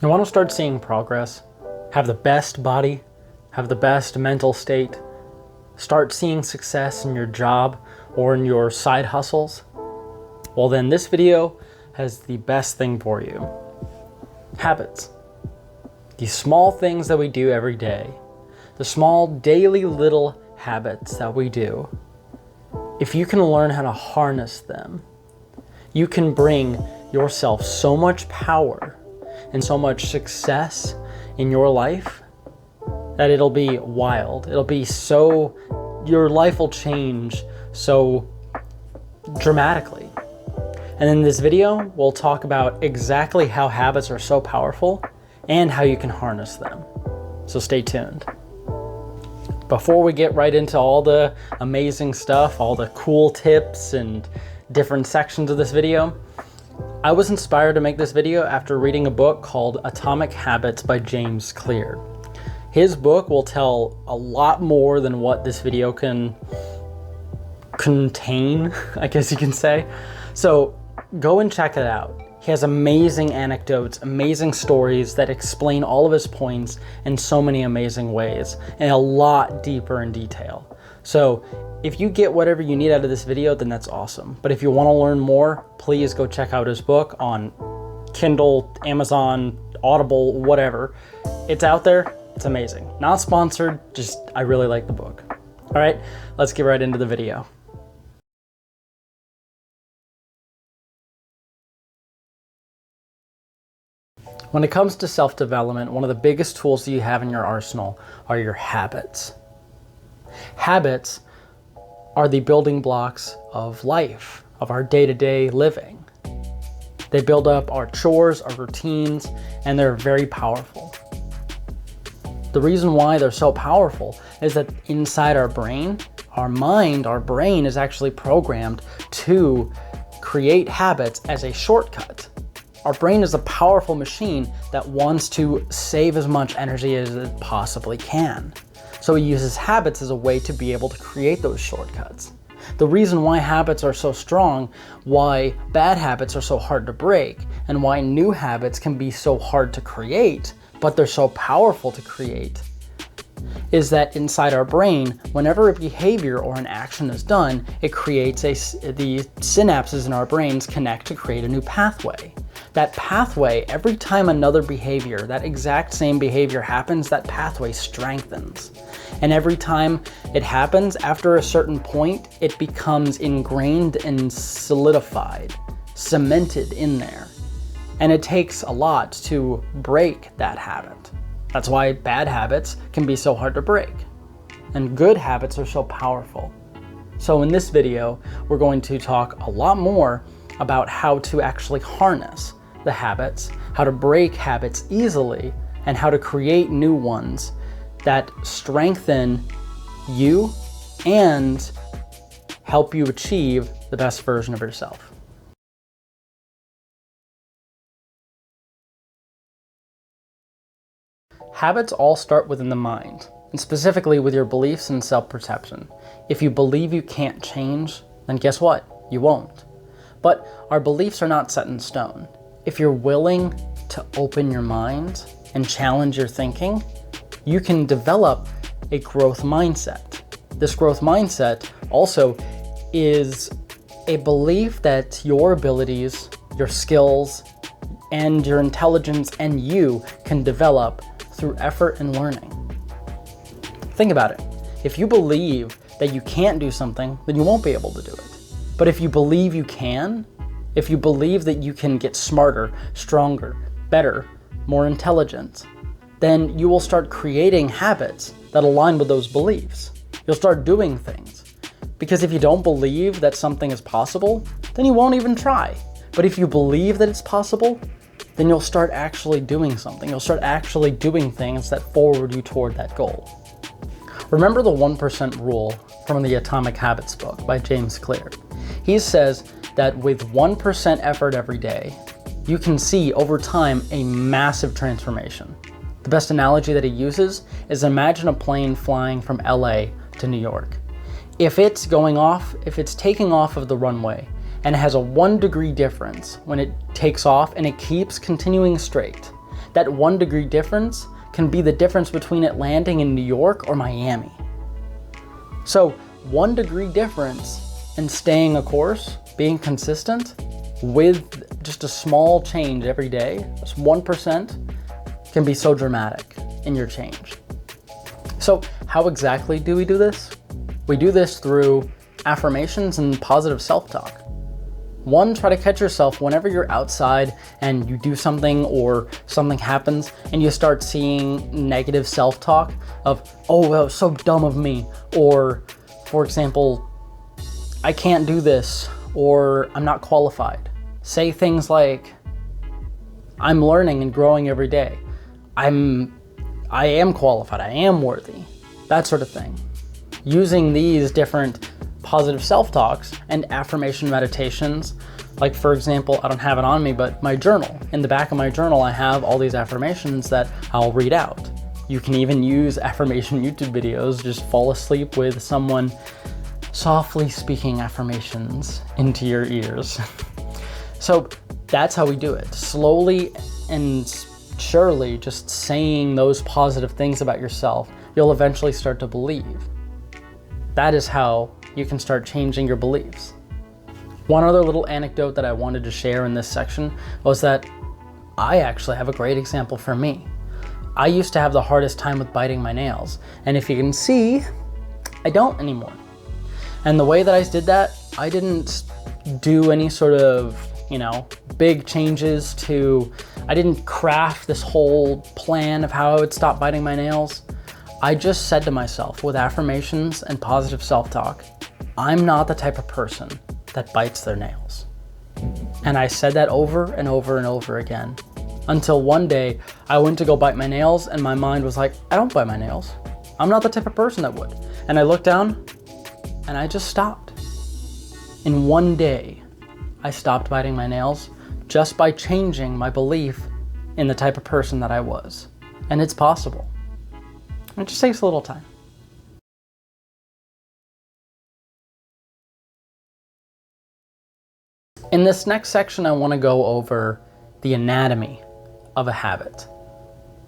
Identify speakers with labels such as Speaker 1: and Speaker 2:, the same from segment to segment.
Speaker 1: You want to start seeing progress, have the best body, have the best mental state, start seeing success in your job or in your side hustles? Well, then this video has the best thing for you. Habits. These small things that we do every day, the small daily little habits that we do. If you can learn how to harness them, you can bring yourself so much power and so much success in your life that it'll be wild. It'll be your life will change so dramatically. And in this video, we'll talk about exactly how habits are so powerful and how you can harness them. So stay tuned. Before we get right into all the amazing stuff, all the cool tips and different sections of this video, I was inspired to make this video after reading a book called Atomic Habits by James Clear. His book will tell a lot more than what this video can contain, I guess you can say. So go and check it out. He has amazing anecdotes, amazing stories that explain all of his points in so many amazing ways and a lot deeper in detail. So if you get whatever you need out of this video, then that's awesome. But if you want to learn more, please go check out his book on Kindle, Amazon, Audible, whatever. It's out there. It's amazing. Not sponsored, just I really like the book. All right, let's get right into the video. When it comes to self-development, one of the biggest tools that you have in your arsenal are your habits. Habits are the building blocks of life, of our day-to-day living. They build up our chores, our routines, and they're very powerful. The reason why they're so powerful is that inside our brain, our mind, our brain is actually programmed to create habits as a shortcut. Our brain is a powerful machine that wants to save as much energy as it possibly can. So it uses habits as a way to be able to create those shortcuts. The reason why habits are so strong, why bad habits are so hard to break, and why new habits can be so hard to create, but they're so powerful to create, is that inside our brain, whenever a behavior or an action is done, it creates the synapses in our brains connect to create a new pathway. That pathway, every time another behavior, that exact same behavior happens, that pathway strengthens. And every time it happens, after a certain point, it becomes ingrained and solidified, cemented in there. And it takes a lot to break that habit. That's why bad habits can be so hard to break. And good habits are so powerful. So in this video, we're going to talk a lot more about how to actually harness the habits, how to break habits easily, and how to create new ones that strengthen you and help you achieve the best version of yourself. Habits all start within the mind, and specifically with your beliefs and self-perception. If you believe you can't change, then guess what? You won't. But our beliefs are not set in stone. If you're willing to open your mind and challenge your thinking, you can develop a growth mindset. This growth mindset also is a belief that your abilities, your skills, and your intelligence and you can develop through effort and learning. Think about it. If you believe that you can't do something, then you won't be able to do it. But if you believe you can, if you believe that you can get smarter, stronger, better, more intelligent, then you will start creating habits that align with those beliefs. You'll start doing things. Because if you don't believe that something is possible, then you won't even try. But if you believe that it's possible, then you'll start actually doing something. You'll start actually doing things that forward you toward that goal. Remember the 1% rule from the Atomic Habits book by James Clear. He says that with 1% effort every day, you can see over time a massive transformation. The best analogy that he uses is imagine a plane flying from LA to New York. If it's taking off of the runway and it has a 1 degree difference when it takes off and it keeps continuing straight, That 1 degree difference can be the difference between it landing in New York or Miami. So 1 degree difference in staying a course, being consistent with just a small change every day, just 1%, can be so dramatic in your change. So how exactly do we do this? We do this through affirmations and positive self-talk. 1, try to catch yourself whenever you're outside and you do something or something happens and you start seeing negative self-talk of, oh, that was so dumb of me. Or, for example, I can't do this, or I'm not qualified. Say things like, I'm learning and growing every day. I am qualified, I am worthy. That sort of thing. Using these different positive self-talks and affirmation meditations, like for example, I don't have it on me, but my journal. In the back of my journal, I have all these affirmations that I'll read out. You can even use affirmation YouTube videos, just fall asleep with someone softly speaking affirmations into your ears. So that's how we do it. Slowly and surely, just saying those positive things about yourself, you'll eventually start to believe. That is how you can start changing your beliefs. One other little anecdote that I wanted to share in this section was that I actually have a great example for me. I used to have the hardest time with biting my nails, and if you can see, I don't anymore. And the way that I did that, I didn't do any sort of, big changes I didn't craft this whole plan of how I would stop biting my nails. I just said to myself with affirmations and positive self-talk, I'm not the type of person that bites their nails. And I said that over and over and over again until one day I went to go bite my nails and my mind was like, I don't bite my nails. I'm not the type of person that would. And I looked down and I just stopped. In one day, I stopped biting my nails just by changing my belief in the type of person that I was. And it's possible. It just takes a little time. In this next section, I want to go over the anatomy of a habit.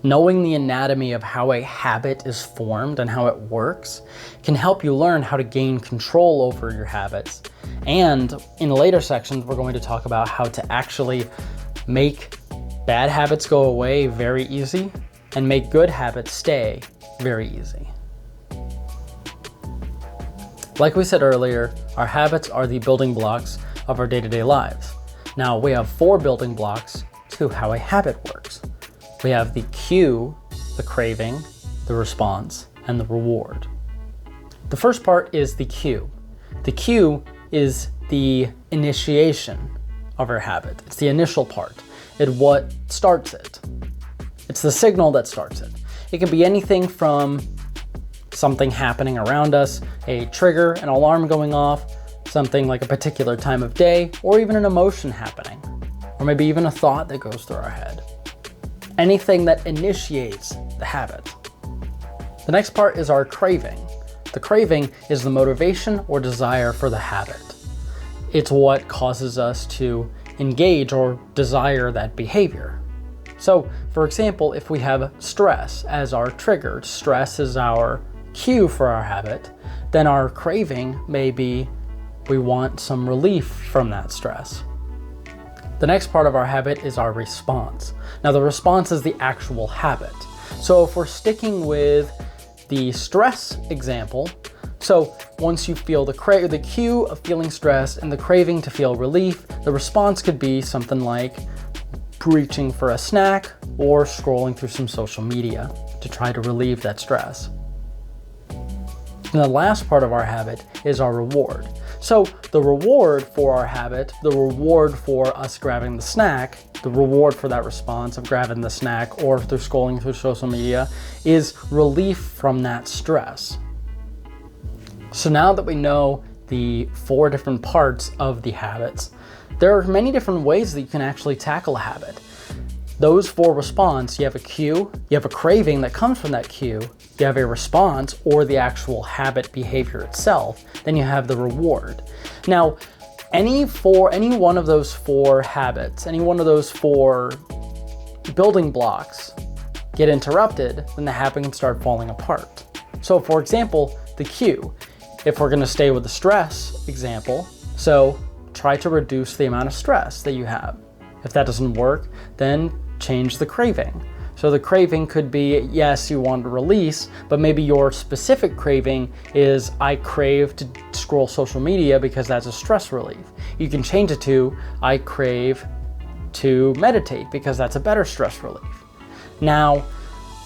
Speaker 1: Knowing the anatomy of how a habit is formed and how it works can help you learn how to gain control over your habits. And in later sections, we're going to talk about how to actually make bad habits go away very easy and make good habits stay very easy. Like we said earlier, our habits are the building blocks of our day-to-day lives. Now, we have 4 building blocks to how a habit works. We have the cue, the craving, the response, and the reward. The first part is the cue. The cue is the initiation of our habit. It's the initial part. It's what starts it. It's the signal that starts it. It can be anything from something happening around us, a trigger, an alarm going off, something like a particular time of day, or even an emotion happening, or maybe even a thought that goes through our head. Anything that initiates the habit. The next part is our craving. The craving is the motivation or desire for the habit. It's what causes us to engage or desire that behavior. So, for example, if we have stress as our trigger, stress is our cue for our habit, then our craving may be we want some relief from that stress. The next part of our habit is our response. Now, the response is the actual habit. So if we're sticking with the stress example, so once you feel the cue of feeling stressed and the craving to feel relief, the response could be something like reaching for a snack or scrolling through some social media to try to relieve that stress. And the last part of our habit is our reward. So the reward for our habit, the reward for us grabbing the snack, the reward for that response of grabbing the snack or through scrolling through social media is relief from that stress. So now that we know the 4 different parts of the habits, there are many different ways that you can actually tackle a habit. Those 4 response, you have a cue, you have a craving that comes from that cue, you have a response or the actual habit behavior itself, then you have the reward. Now, any one of those 4 habits, any one of those 4 building blocks get interrupted, then the habit can start falling apart. So for example, the cue, if we're gonna stay with the stress example, so try to reduce the amount of stress that you have. If that doesn't work, then change the craving. So the craving could be, yes, you want to release, but maybe your specific craving is, I crave to scroll social media because that's a stress relief. You can change it to, I crave to meditate because that's a better stress relief. Now,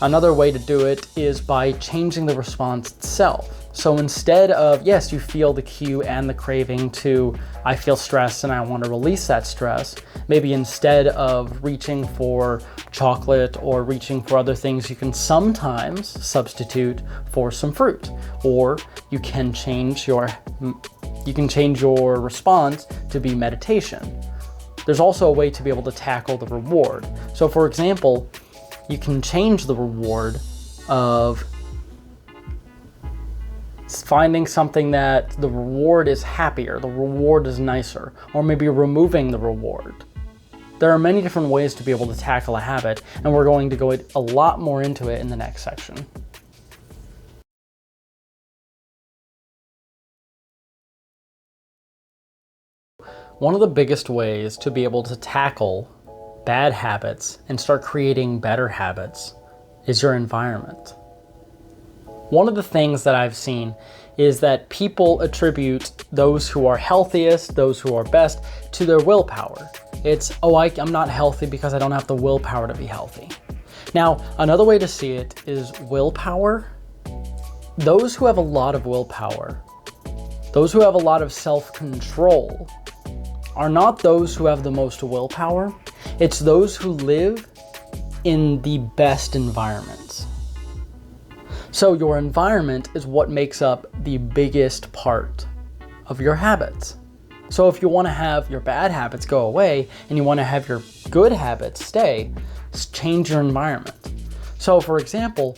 Speaker 1: another way to do it is by changing the response itself. So instead of, yes, you feel the cue and the craving to, I feel stress and I want to release that stress, maybe instead of reaching for chocolate or reaching for other things, you can sometimes substitute for some fruit, or you can change your response to be meditation. There's also a way to be able to tackle the reward. So for example, you can change the reward of finding something that the reward is happier, the reward is nicer, or maybe removing the reward. There are many different ways to be able to tackle a habit, and we're going to go a lot more into it in the next section. One of the biggest ways to be able to tackle bad habits and start creating better habits is your environment. One of the things that I've seen is that people attribute those who are healthiest, those who are best, to their willpower. It's, oh, I'm not healthy because I don't have the willpower to be healthy. Now, another way to see it is willpower. Those who have a lot of willpower, those who have a lot of self-control, are not those who have the most willpower. It's those who live in the best environments. So your environment is what makes up the biggest part of your habits. So if you want to have your bad habits go away and you want to have your good habits stay, change your environment. So for example,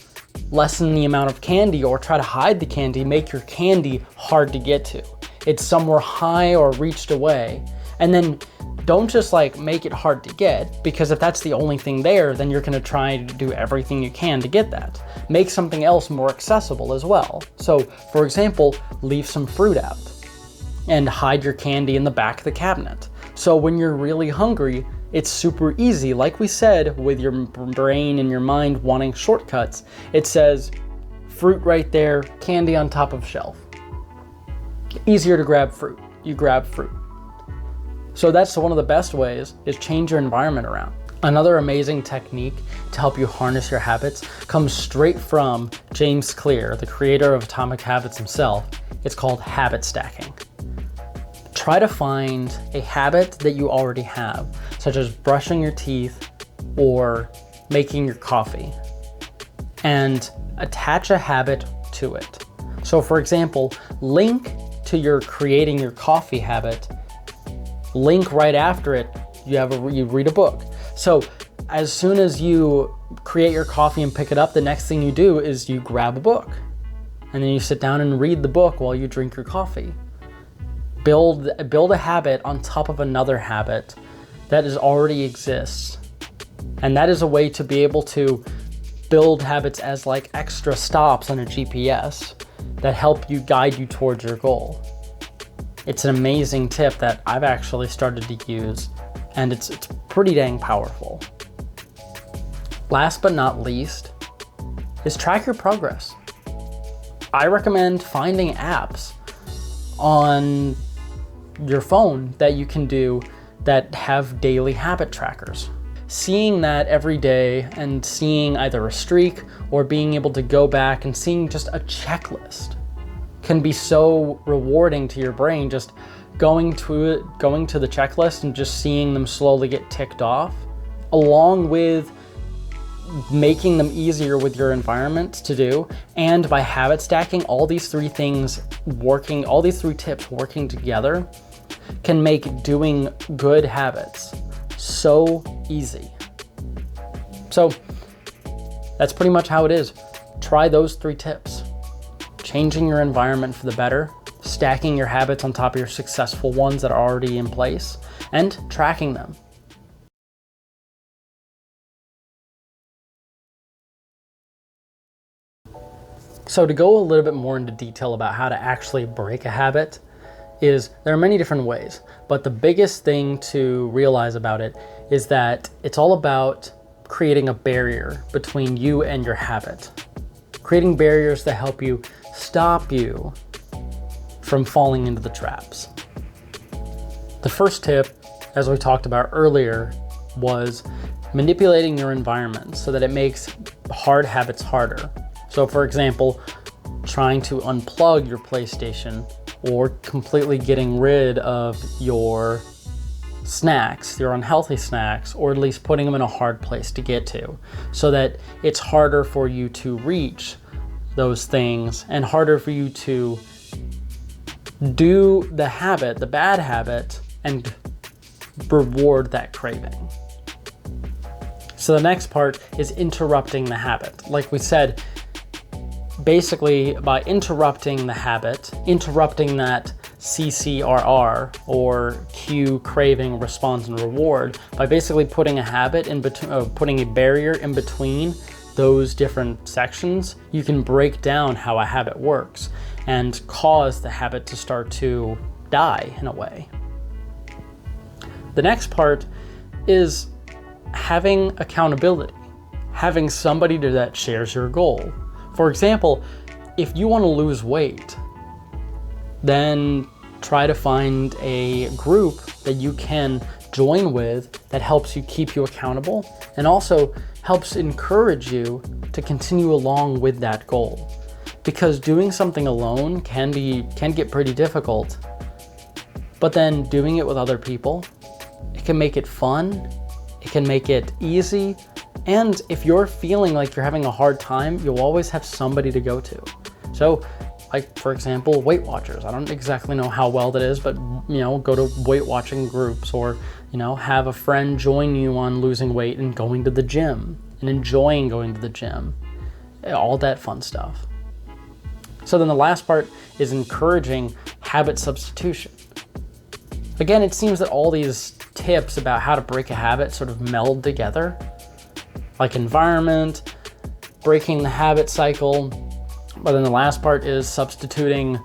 Speaker 1: lessen the amount of candy or try to hide the candy, make your candy hard to get to. It's somewhere high or reached away. And then don't just make it hard to get, because if that's the only thing there, then you're gonna try to do everything you can to get that. Make something else more accessible as well. So for example, leave some fruit out and hide your candy in the back of the cabinet. So when you're really hungry, it's super easy. Like we said, with your brain and your mind wanting shortcuts, it says fruit right there, candy on top of shelf. Easier to grab fruit, you grab fruit. So that's one of the best ways, is change your environment around. Another amazing technique to help you harness your habits comes straight from James Clear, the creator of Atomic Habits himself. It's called habit stacking. Try to find a habit that you already have, such as brushing your teeth or making your coffee, and attach a habit to it. So for example, link to your creating your coffee habit, link right after it, you read a book. So as soon as you create your coffee and pick it up, the next thing you do is you grab a book. And then you sit down and read the book while you drink your coffee. Build a habit on top of another habit that already exists. And that is a way to be able to build habits as extra stops on a GPS that help you guide you towards your goal. It's an amazing tip that I've actually started to use, and it's pretty dang powerful. Last but not least is track your progress. I recommend finding apps on your phone that you can do that have daily habit trackers. Seeing that every day and seeing either a streak or being able to go back and seeing just a checklist can be so rewarding to your brain. Just going to the checklist and just seeing them slowly get ticked off, along with making them easier with your environment to do, and by habit stacking, all these three tips working together can make doing good habits so easy. So that's pretty much how it is. Try those 3 tips. Changing your environment for the better, stacking your habits on top of your successful ones that are already in place, and tracking them. So to go a little bit more into detail about how to actually break a habit, is there are many different ways, but the biggest thing to realize about it is that it's all about creating a barrier between you and your habit. Creating barriers that help you stop you from falling into the traps. The first tip, as we talked about earlier, was manipulating your environment so that it makes hard habits harder. So for example, trying to unplug your PlayStation or completely getting rid of your snacks, your unhealthy snacks, or at least putting them in a hard place to get to, so that it's harder for you to reach those things and harder for you to do the habit, the bad habit, and reward that craving. So the next part is interrupting the habit. Like we said, basically by interrupting the habit, interrupting that CCRR or cue, craving, response, and reward, by basically putting a habit in between, putting a barrier in between those different sections, you can break down how a habit works and cause the habit to start to die in a way. The next part is having accountability, having somebody that shares your goal. For example, if you want to lose weight, then try to find a group that you can join with that helps you keep you accountable and also helps encourage you to continue along with that goal. Because doing something alone can get pretty difficult, but then doing it with other people, it can make it fun, it can make it easy, and if you're feeling like you're having a hard time, you'll always have somebody to go to. So, like for example, Weight Watchers. I don't exactly know how well that is, but go to weight watching groups, or have a friend join you on losing weight and going to the gym and enjoying going to the gym. All that fun stuff. So then the last part is encouraging habit substitution. Again, it seems that all these tips about how to break a habit sort of meld together, like environment, breaking the habit cycle, but then the last part is substituting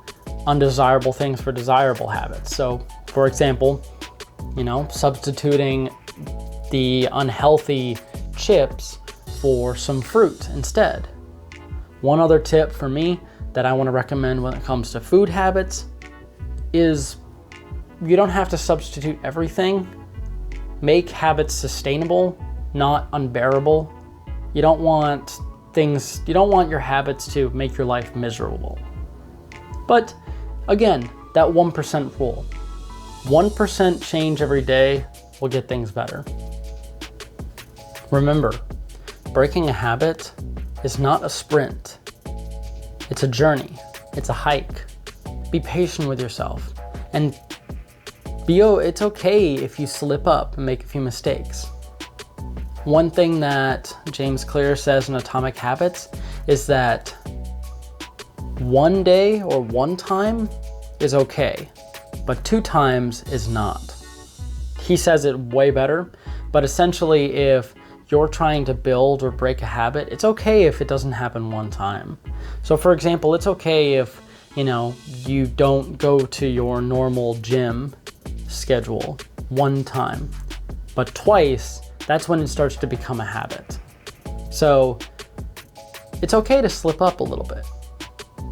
Speaker 1: undesirable things for desirable habits. So for example, substituting the unhealthy chips for some fruit instead. One other tip for me that I want to recommend when it comes to food habits is you don't have to substitute everything. Make habits sustainable, not unbearable. You don't want your habits to make your life miserable. But again, that 1% rule. 1% change every day will get things better. Remember, breaking a habit is not a sprint. It's a journey. It's a hike. Be patient with yourself. And it's okay if you slip up and make a few mistakes. One thing that James Clear says in Atomic Habits is that one day or one time is okay, but 2 times is not. He says it way better, but essentially if you're trying to build or break a habit, it's okay if it doesn't happen one time. So for example, it's okay if, you don't go to your normal gym schedule one time, but twice, that's when it starts to become a habit. So it's okay to slip up a little bit,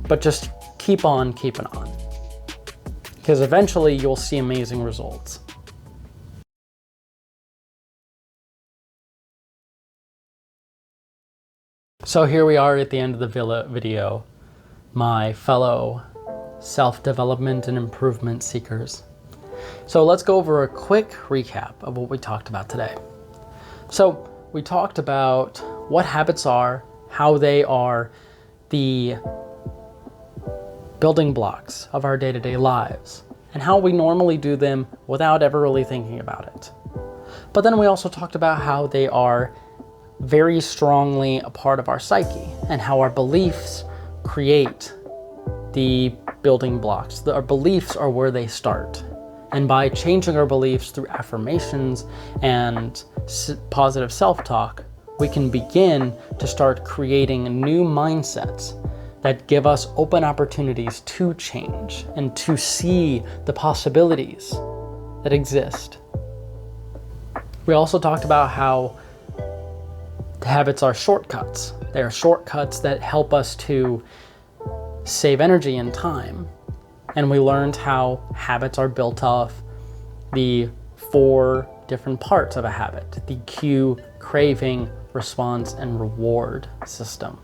Speaker 1: but just keep on keeping on, because eventually you'll see amazing results. So here we are at the end of the video, my fellow self-development and improvement seekers. So let's go over a quick recap of what we talked about today. So we talked about what habits are, how they are the building blocks of our day-to-day lives, and how we normally do them without ever really thinking about it. But then we also talked about how they are very strongly a part of our psyche and how our beliefs create the building blocks. Our beliefs are where they start. And by changing our beliefs through affirmations and positive self-talk, we can begin to start creating new mindsets that give us open opportunities to change and to see the possibilities that exist. We also talked about how habits are shortcuts. They are shortcuts that help us to save energy and time. And we learned how habits are built off the 4 different parts of a habit: the cue, craving, response, and reward system.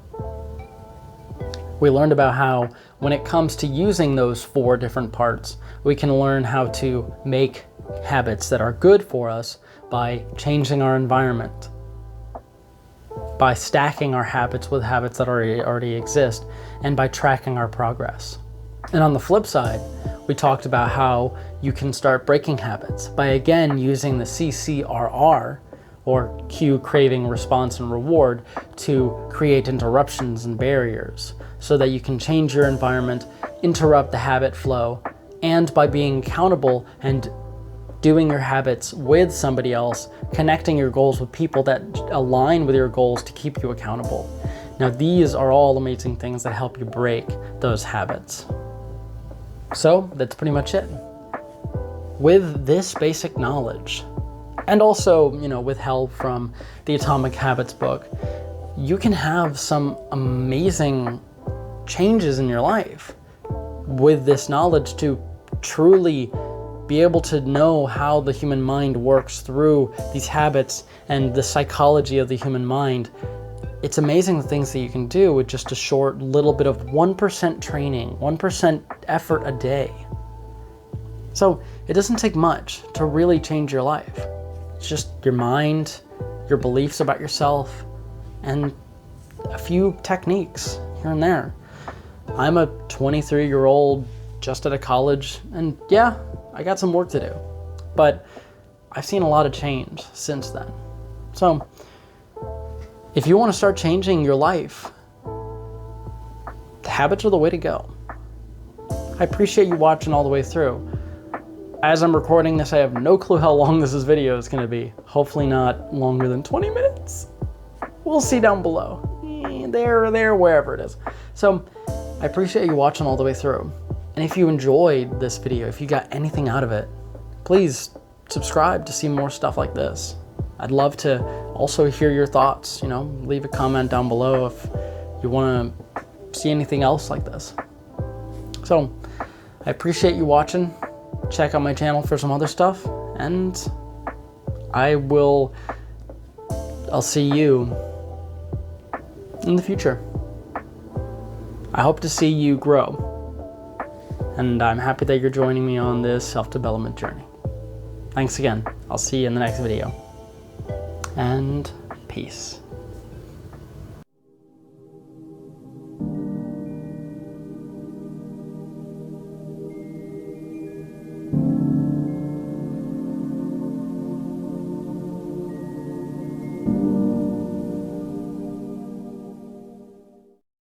Speaker 1: We learned about how when it comes to using those 4 different parts, we can learn how to make habits that are good for us by changing our environment, by stacking our habits with habits that already exist, and by tracking our progress. And on the flip side, we talked about how you can start breaking habits by again using the CCRR, or cue, craving, response, and reward, to create interruptions and barriers so that you can change your environment, interrupt the habit flow, and by being accountable and doing your habits with somebody else, connecting your goals with people that align with your goals to keep you accountable. Now, these are all amazing things that help you break those habits. So that's pretty much it. With this basic knowledge, and also, with help from the Atomic Habits book, you can have some amazing changes in your life with this knowledge to truly be able to know how the human mind works through these habits and the psychology of the human mind. It's amazing the things that you can do with just a short little bit of 1% training, 1% effort a day. So it doesn't take much to really change your life. It's just your mind, your beliefs about yourself, and a few techniques here and there. I'm a 23-year-old just out of college, and yeah, I got some work to do, but I've seen a lot of change since then. So if you want to start changing your life, the habits are the way to go. I appreciate you watching all the way through. As I'm recording this, I have no clue how long this video is going to be. Hopefully not longer than 20 minutes. We'll see down below. There, wherever it is. So I appreciate you watching all the way through. And if you enjoyed this video, if you got anything out of it, please subscribe to see more stuff like this. I'd love to also hear your thoughts. Leave a comment down below if you want to see anything else like this. So I appreciate you watching. Check out my channel for some other stuff, and I'll see you in the future. I hope to see you grow, and I'm happy that you're joining me on this self-development journey. Thanks again. I'll see you in the next video, and peace.